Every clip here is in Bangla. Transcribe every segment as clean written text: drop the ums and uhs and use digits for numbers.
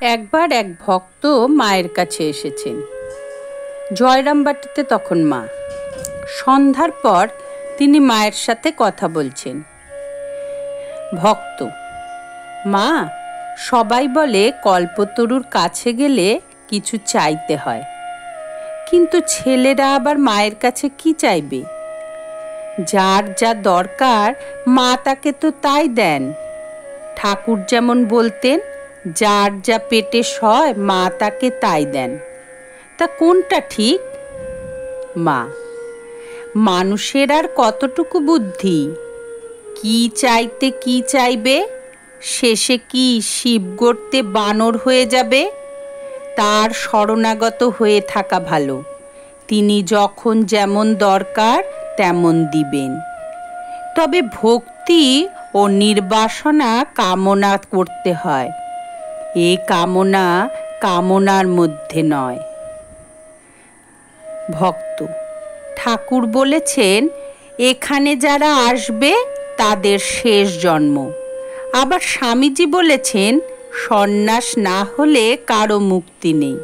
একবার এক ভক্ত মায়ের কাছে এসেছেন। জয়রামবাটিতে তখন মা। সন্ধ্যার পর তিনি মায়ের সাথে কথা বলছেন। ভক্ত: মা, সবাই বলে কল্পতরুর কাছে গেলে কিছু চাইতে হয়, কিন্তু ছেলেরা আবার মায়ের কাছে কি চাইবে? যার যা দরকার মা তাকে তো তাই দেন। ঠাকুর যেমন বলতেন, যার যা পেটে সয় মা তাকে তাই দেন। তা কোনটা ঠিক? মা: মানুষের আর কতটুকু বুদ্ধি? কি চাইতে কি চাইবে? শেষে কি শিব গড়তে বানর হয়ে যাবে? তার শরণাগত হয়ে থাকা ভালো। তিনি যখন যেমন দরকার তেমন দিবেন। তবে ভক্তি ও নির্বাসনা কামনা করতে হয়। এ কামনা কামনার মধ্যে নয়। ভক্ত: ঠাকুর বলেছেন, এখানে যারা আসবে তাদের শেষ জন্ম। আবার স্বামীজি বলেছেন, সন্ন্যাস না হলে কারো মুক্তি নেই।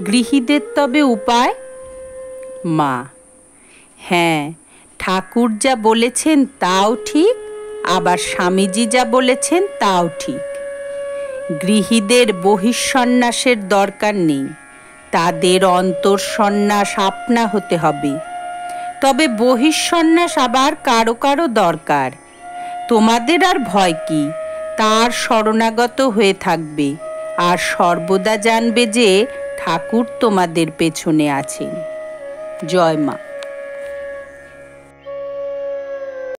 গৃহীদের তবে উপায়? মা: হ্যাঁ, ঠাকুর যা বলেছেন তাও ঠিক, আবার স্বামীজি যা বলেছেন তাও ঠিক। গৃহীদের বহিঃসন্ন্যাসের দরকার নেই, তাদের অন্তঃসন্ন্যাস আপনা হতে হবে। তবে বহিঃসন্ন্যাস আবার কারো কারো দরকার। তোমাদের আর ভয় কি? তার শরণাগত হয়ে থাকবে, আর সর্বদা জানবে যে ঠাকুর তোমাদের পেছনে আছেন। জয় মা।